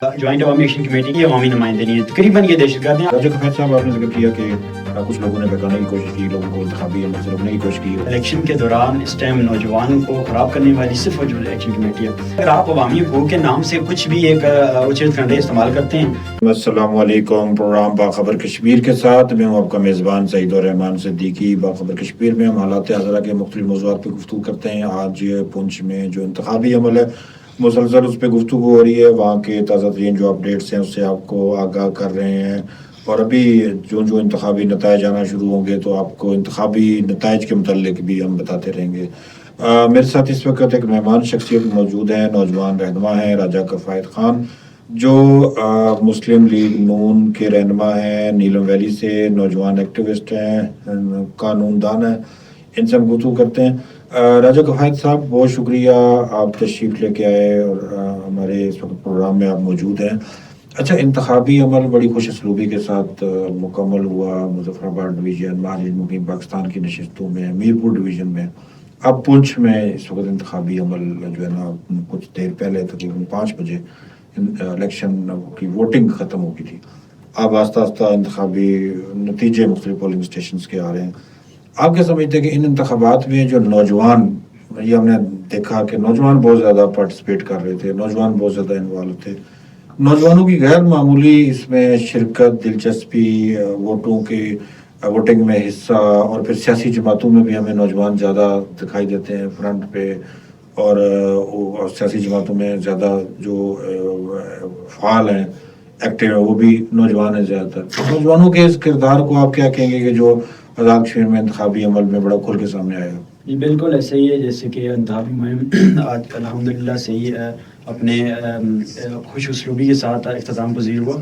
Joint عوامی action committee کی عوامی نمائندے نہیں ہے، تقریباً یہ دہشت گرد ہیں۔ راجہ کفایت صاحب آپ نے ذکر کیا کہ کچھ لوگوں نے بہکانے کی کوشش کی، لوگوں کو انتخابی عمل سے روکنے کی کوشش کی۔ الیکشن کے دوران اس ٹائم نوجوان کو خراب کرنے والی صرف جو ایکشن کمیٹی ہے۔ اگر آپ عوامی حقوق کے نام سے کچھ بھی ایک اچھے کنڈے استعمال کرتے ہیں۔ السلام علیکم، پروگرام باخبر کشمیر کے ساتھ میں ہوں آپ کا میزبان سعید الرحمان صدیقی۔ باخبر کشمیر میں ہم حالات حاضرہ کے مختلف موضوعات پہ گفتگو کرتے ہیں۔ آج پونچھ میں جو انتخابی عمل ہے مسلسل اس پہ گفتگو ہو رہی ہے، وہاں کے تازہ ترین جو اپڈیٹس ہیں اس سے آپ کو آگاہ کر رہے ہیں، اور ابھی جو انتخابی نتائج آنا شروع ہوں گے تو آپ کو انتخابی نتائج کے متعلق بھی ہم بتاتے رہیں گے۔ میرے ساتھ اس وقت ایک مہمان شخصیت موجود ہیں، نوجوان رہنما ہیں راجہ کفایت خان، جو مسلم لیگ نون کے رہنما ہیں، نیلم ویلی سے نوجوان ایکٹیوسٹ ہیں، قانون دان ہیں۔ ان سے ہم گفتگو کرتے ہیں۔ راجہ کفایت صاحب، بہت شکریہ آپ تشریف لے کے آئے اور ہمارے اس وقت پروگرام میں آپ موجود ہیں۔ اچھا، انتخابی عمل بڑی خوش اسلوبی کے ساتھ مکمل ہوا مظفر آباد ڈویژن، معاہد مقیم پاکستان کی نشستوں میں، میرپور ڈویژن میں، اب پونچھ میں اس وقت انتخابی عمل جو ہے نا کچھ دیر پہلے تقریباً 5 بجے الیکشن کی ووٹنگ ختم ہو گئی تھی۔ اب آہستہ آہستہ انتخابی نتیجے مختلف پولنگ اسٹیشنز کے آ رہے ہیں۔ آپ کیا سمجھتے ہیں کہ ان انتخابات میں جو نوجوان، یہ ہم نے دیکھا کہ نوجوان بہت زیادہ پارٹیسپیٹ کر رہے تھے، نوجوان بہت زیادہ انوالو تھے، نوجوانوں کی غیر معمولی اس میں شرکت، دلچسپی، ووٹنگ میں حصہ، اور پھر سیاسی جماعتوں میں بھی ہمیں نوجوان زیادہ دکھائی دیتے ہیں فرنٹ پہ، اور سیاسی جماعتوں میں زیادہ جو فعال ہیں، ایکٹیو ہیں، وہ بھی نوجوان ہیں زیادہ تر۔ نوجوانوں کے اس کردار کو آپ کیا کہیں گے کہ جو آزاد کشمیر میں انتخابی عمل میں بڑا کھل کے سامنے آیا؟ جی بالکل ایسے ہی ہے، جیسے کہ انتخابی مہم آج الحمدللہ صحیح اپنے خوش اسلوبی کے ساتھ اختتام پذیر ہوا۔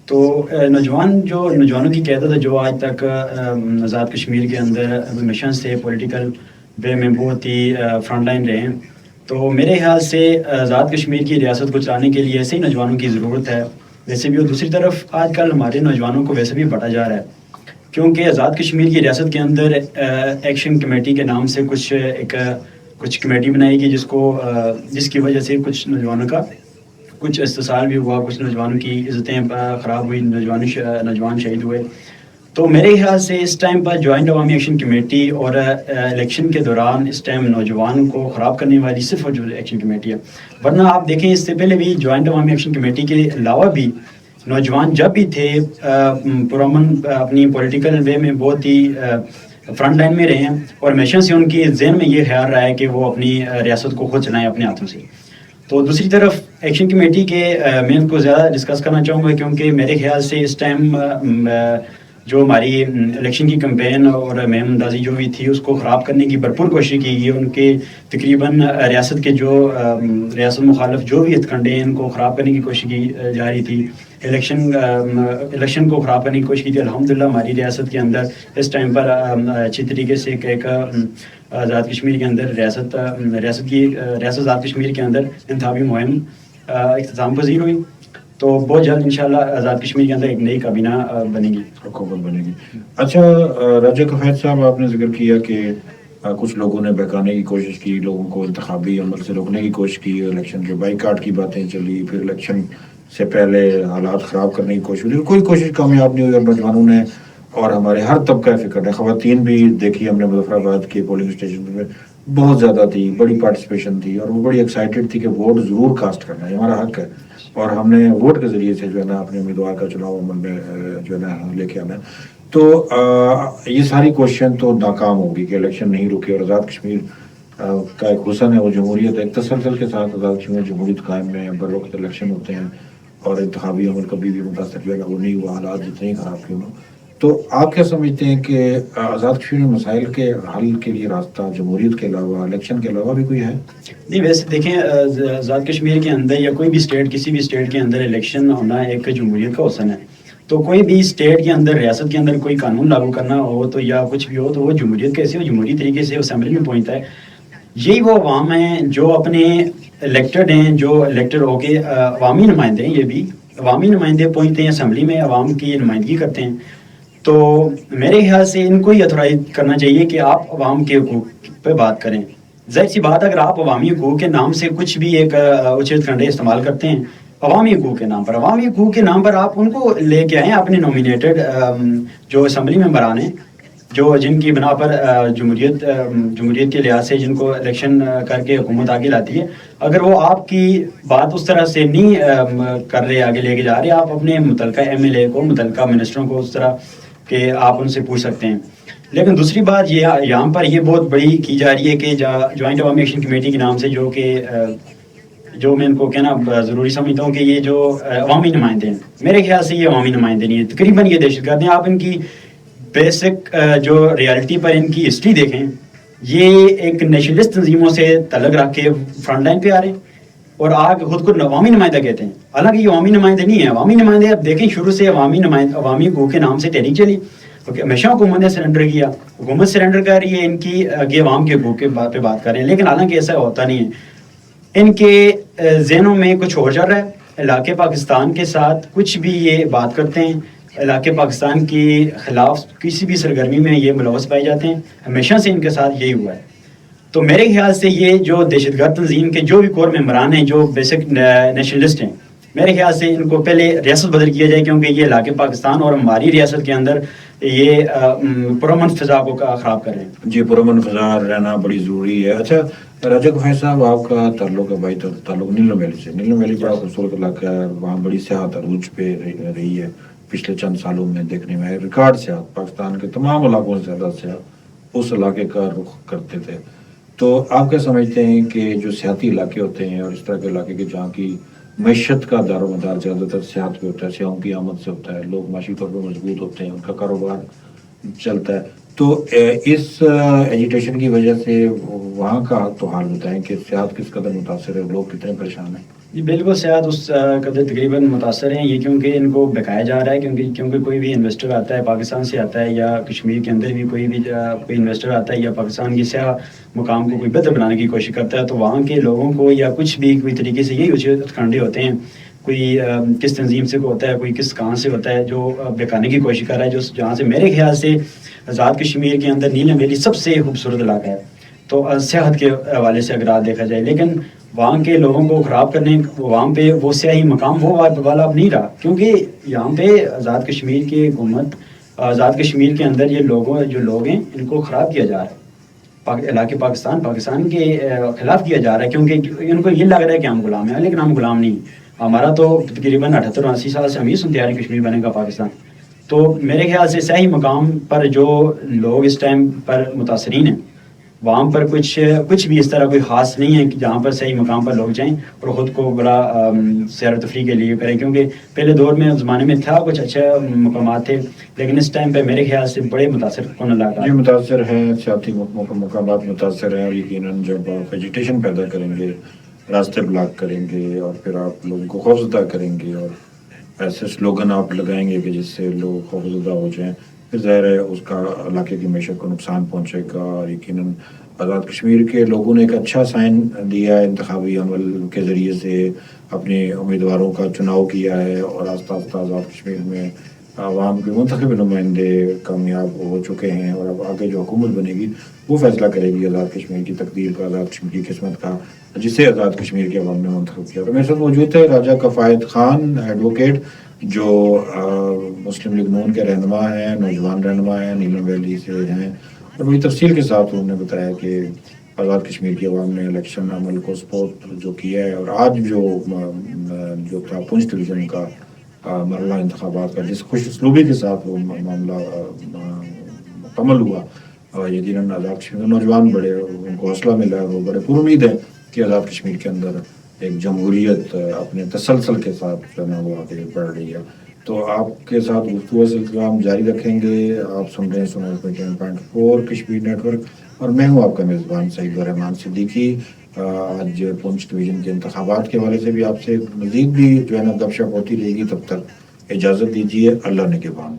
تو نوجوانوں کی قیادت ہے جو آج تک آزاد کشمیر کے اندر مشن سے پولیٹیکل وے میں بہت ہی فرنٹ لائن رہے ہیں۔ تو میرے خیال سے آزاد کشمیر کی ریاست کو چلانے کے لیے ایسے ہی نوجوانوں کی ضرورت ہے۔ ویسے بھی، اور دوسری طرف آج کل ہمارے نوجوانوں کو ویسے بھی بڑھا جا رہا ہے، کیونکہ آزاد کشمیر کی ریاست کے اندر ایکشن کمیٹی کے نام سے کچھ کمیٹی بنائی گئی، جس کی وجہ سے کچھ نوجوانوں کا کچھ استحصال بھی ہوا، کچھ نوجوانوں کی عزتیں خراب ہوئی، نوجوان شہید ہوئے۔ تو میرے خیال سے اس ٹائم پر جوائنٹ عوامی ایکشن کمیٹی اور الیکشن کے دوران اس ٹائم نوجوان کو خراب کرنے والی صرف جو ایکشن کمیٹی ہے۔ ورنہ آپ دیکھیں، اس سے پہلے بھی جوائنٹ عوامی ایکشن کمیٹی کے علاوہ بھی نوجوان جب بھی تھے پرامن اپنی پولیٹیکل وے میں بہت ہی فرنٹ لائن میں رہے ہیں، اور ہمیشہ سے ان کے ذہن میں یہ خیال رہا ہے کہ وہ اپنی ریاست کو خود چلائیں اپنے ہاتھوں سے۔ تو دوسری طرف ایکشن کمیٹی کے میں ان کو زیادہ ڈسکس کرنا چاہوں گا، کیونکہ میرے خیال سے اس ٹائم جو ہماری الیکشن کی کمپین اور مہم اندازی جو بھی تھی اس کو خراب کرنے کی بھرپور کوشش کی گئی۔ ان کے تقریباً ریاست کے ریاست مخالف جو بھی ہتھکنڈے ہیں ان کو خراب کرنے کی کوشش کی جا رہی تھی، الیکشن کو خراب کرنے کی کوشش کی تھی۔ الحمدللہ ہماری ریاست کے اندر اس ٹائم پر اچھی طریقے سے ایک آزاد کشمیر کے اندر ریاست آزاد کشمیر کے اندر انتخابی مہم اختتام پذیر ہوئی۔ تو بہت جلد انشاءاللہ آزاد کشمیر کے اندر ایک نئی کابینہ بنے گی، حکومت بنے گی۔ اچھا راجہ کفایت صاحب، آپ نے ذکر کیا کہ کچھ لوگوں نے بہکانے کی کوشش کی، لوگوں کو انتخابی عمل سے روکنے کی کوشش کی، الیکشن کے بائیکاٹ کی باتیں چلی، پھر الیکشن سے پہلے حالات خراب کرنے کی کوشش ہوئی، کوئی کوشش کامیاب نہیں ہوئی، اور نوجوانوں نے اور ہمارے ہر طبقہ فکر نے، خواتین بھی دیکھی ہم نے مظفر آباد کے پولنگ اسٹیشن میں بہت زیادہ تھی، بڑی پارٹیسپیشن تھی، اور وہ بڑی ایکسائٹیڈ تھی کہ ووٹ ضرور کاسٹ کرنا ہے، ہمارا حق ہے، اور ہم نے ووٹ کے ذریعے سے جو ہے نا اپنے امیدوار کا چناؤ عمل میں جو ہے نا لے کے آنا ہے۔ تو یہ ساری کوششیں تو ناکام ہوگی کہ الیکشن نہیں رکے، اور آزاد کشمیر کا ایک حسن ہے وہ جمہوریت، ایک تسلسل کے ساتھ آزاد کشمیر جمہوریت قائم ہے، بر وقت الیکشن ہوتے ہیں، اور انتخابی عمل کبھی بھی متاثر جو ہے نا وہ نہیں ہوا، حالات جتنے ہی خراب کیوں ہوں۔ تو آپ کیا سمجھتے ہیں کہ آزاد کشمیر میں مسائل کے حل کے لیے راستہ جمہوریت کے علاوہ، الیکشن کے علاوہ بھی کوئی ہے؟ نہیں، ویسے دیکھیں آزاد کشمیر کے اندر یا کوئی بھی اسٹیٹ، کسی بھی اسٹیٹ کے اندر الیکشن ہونا ایک جمہوریت کا حسن ہے۔ تو کوئی بھی اسٹیٹ کے اندر، ریاست کے اندر کوئی قانون لاگو کرنا ہو تو یا کچھ بھی ہو تو وہ جمہوریت کیسے ہو، جمہوری طریقے سے اسمبلی میں پہنچتا ہے۔ یہی وہ عوام ہیں جو اپنے الیکٹڈ ہیں، جو الیکٹڈ ہو کے عوامی نمائندے ہیں، یہ بھی عوامی نمائندے پہنچتے ہیں اسمبلی میں، عوام کی نمائندگی کرتے ہیں۔ تو میرے خیال سے ان کو ہی اتھورائز کرنا چاہیے کہ آپ عوام کے حقوق پہ بات کریں۔ ظاہر سی بات، اگر آپ عوامی حقوق کے نام سے کچھ بھی ایک اچھے کنڈے استعمال کرتے ہیں عوامی حقوق کے نام پر. عوامی حقوق کے نام پر آپ ان کو لے کے آئیں, اپنے نومینیٹڈ جو اسمبلی ممبران ہیں, جو جن کی بنا پر جمہوریت کے لحاظ سے جن کو الیکشن کر کے حکومت آگے لاتی ہے, اگر وہ آپ کی بات اس طرح سے نہیں کر رہے, آگے لے کے جا رہے, آپ اپنے متعلقہ ایم ایل اے کو, متعلقہ منسٹروں کو اس طرح کہ آپ ان سے پوچھ سکتے ہیں. لیکن دوسری بات یہ یہاں پر یہ بہت بڑی کی جا رہی ہے کہ جوائنٹ عوامی ایکشن کمیٹی کے نام سے جو میں ان کو کہنا ضروری سمجھتا ہوں کہ یہ جو عوامی نمائندے ہیں, میرے خیال سے یہ عوامی نمائندے نہیں ہیں, تقریباً یہ دہشت گرد ہیں. آپ ان کی بیسک جو ریالٹی پر ان کی ہسٹری دیکھیں, یہ ایک نیشنلسٹ تنظیموں سے تعلق رکھ کے فرنٹ لائن پہ آ رہے ہیں اور آگ خود کو عوامی نمائندہ کہتے ہیں, حالانکہ یہ عوامی نمائندے نہیں ہیں. عوامی نمائندے آپ دیکھیں شروع سے عوامی حقوق کے نام سے تحریک چلی, ہمیشہ حکومت نے سرنڈر کیا, حکومت سرنڈر کر رہی ہے ان کی آگے عوام کے حقوق پہ بات کر رہے ہیں, لیکن حالانکہ ایسا ہوتا نہیں ہے. ان کے ذہنوں میں کچھ اور چل رہا ہے. علاقے پاکستان کے ساتھ کچھ بھی یہ بات کرتے ہیں, علاقے پاکستان کے خلاف کسی بھی سرگرمی میں یہ ملوث پائے جاتے ہیں, ہمیشہ سے ان کے ساتھ یہی ہوا ہے. تو میرے خیال سے یہ جو دہشت گرد تنظیم کے جو بھی کور ممبران ہیں, جو بیسک نیشنلسٹ ہیں, میرے خیال سے ان کو پہلے ریاست بدل کیا جائے, کیونکہ یہ علاقے پاکستان اور ہماری ریاست کے اندر یہ پرامن فضا کو خراب کر رہے ہیں. جی, پرامن فضا رہنا بڑی ضروری ہے. اچھا راجہ گوہر صاحب, آپ کا تعلق ہے بھائی تعلق نیلم ویلی سے. نیلم ویلی بڑا خوبصورت علاقہ ہے, وہاں بڑی سیاحت عروج پہ رہی ہے پچھلے چند سالوں میں. دیکھنے میں ریکارڈ سیاحت, پاکستان کے تمام علاقوں سے زیادہ سیاح اس علاقے کا رخ کرتے تھے. تو آپ کیا سمجھتے ہیں کہ جو سیاحتی علاقے ہوتے ہیں اور اس طرح کے علاقے کے جہاں کی معیشت کا دار و مدار زیادہ تر سیاحت پہ ہوتا ہے, سیاحوں کی آمد سے ہوتا ہے, لوگ معاشی طور پر مضبوط ہوتے ہیں, ان کا کاروبار چلتا ہے, تو اس ایجیٹیشن کی وجہ سے وہاں کا تو حال بتائیں کہ سیاحت کس قدر متاثر ہے, لوگ کتنے پریشان ہیں؟ جی بالکل, سیاحت اس قدر تقریباً متاثر ہیں. یہ کیونکہ ان کو بکایا جا رہا ہے, کیونکہ کوئی بھی انویسٹر آتا ہے پاکستان سے آتا ہے, یا کشمیر کے اندر بھی کوئی انویسٹر آتا ہے یا پاکستان کی سیاح مقام کو کوئی بہتر بنانے کی کوشش کرتا ہے, تو وہاں کے لوگوں کو یا کچھ بھی کوئی طریقے سے یہی ہتھکنڈے ہوتے ہیں, کوئی کس تنظیم سے ہوتا ہے, کوئی کس کہاں سے ہوتا ہے, جو بکانے کی کوشش کر رہا ہے, جہاں سے میرے خیال سے آزاد کشمیر کے اندر نیلم ویلی سب سے خوبصورت علاقہ ہے. تو سیاحت کے حوالے سے اگر دیکھا جائے, لیکن وہاں کے لوگوں کو خراب کرنے, وہاں پہ وہ سیاحی مقام وہ والا اب نہیں رہا, کیونکہ یہاں پہ آزاد کشمیر کی حکومت, آزاد کشمیر کے اندر یہ جو لوگ ہیں ان کو خراب کیا جا رہا ہے, علاقے پاکستان کے خلاف کیا جا رہا ہے, کیونکہ ان کو یہ لگ رہا ہے کہ ہم غلام ہیں, لیکن ہم غلام نہیں. ہمارا تو تقریباً 78-79 سال سے ہم ہی سنتے آ رہے ہیں کشمیر بنے گا پاکستان. تو میرے خیال سے سیاحی مقام پر جو لوگ اس ٹائم پر متاثرین ہیں, وہاں پر کچھ بھی اس طرح کوئی خاص نہیں ہے کہ جہاں پر صحیح مقام پر لوگ جائیں اور خود کو بڑا سیر و تفریح کے لیے کریں, کیونکہ پہلے دور میں زمانے میں تھا کچھ اچھے مقامات تھے, لیکن اس ٹائم پہ میرے خیال سے بڑے متاثر کن علاقہ یہ متاثر ہیں, سیاحتی مقامات متاثر ہیں, اور یقیناً جب آپ ویجیٹیشن پیدا کریں گے, راستے بلاک کریں گے, اور پھر آپ لوگوں کو خوفزدہ کریں گے, اور ایسے سلوگن آپ لگائیں گے کہ جس سے لوگ خوفزدہ ہو جائیں, پھر ظاہر ہے اس کا علاقے کی معیشت کو نقصان پہنچے گا. اور یقیناً آزاد کشمیر کے لوگوں نے ایک اچھا سائن دیا ہے, انتخابی عمل کے ذریعے سے اپنے امیدواروں کا چناؤ کیا ہے, اور آہستہ آہستہ آزاد کشمیر میں عوام کے منتخب نمائندے کامیاب ہو چکے ہیں, اور اب آگے جو حکومت بنے گی وہ فیصلہ کرے گی آزاد کشمیر کی تقدیر کا, آزاد کشمیر کی قسمت کا, جسے آزاد کشمیر کے عوام نے منتخب کیا. تو میرے ساتھ موجود ہے راجہ کفایت خان ایڈوکیٹ, جو مسلم لیگ نون کے رہنما ہیں, نوجوان رہنما ہیں, نیلم ویلی سے ہیں, اور بڑی تفصیل کے ساتھ انہوں نے بتایا کہ آزاد کشمیر کی عوام نے الیکشن عمل کو سپورٹ جو کیا ہے, اور آج جو تھا پونچھ ڈویژن کا مرحلہ انتخابات کا جس خوش اسلوبی کے ساتھ وہ معاملہ مکمل ہوا, یقیناً آزاد کشمیر کے نوجوان بڑے ان کو حوصلہ ملا ہے, وہ بڑے پر امید ہیں کہ آزاد کشمیر کے اندر ایک جمہوریت اپنے تسلسل کے ساتھ جو ہے وہ آگے بڑھ رہی ہے. تو آپ کے ساتھ گفتگو سلسلہ ہم جاری رکھیں گے. آپ سن رہے ہیں سنر 10.4 کشمیر نیٹ ورک, اور میں ہوں آپ کا میزبان سعید الرحمان صدیقی. آج پونچھ ڈویژن کے انتخابات کے حوالے سے بھی آپ سے مزید بھی جو ہے نا گپ شپ ہوتی رہے گی. تب تک اجازت دیجیے, اللہ نگہبان.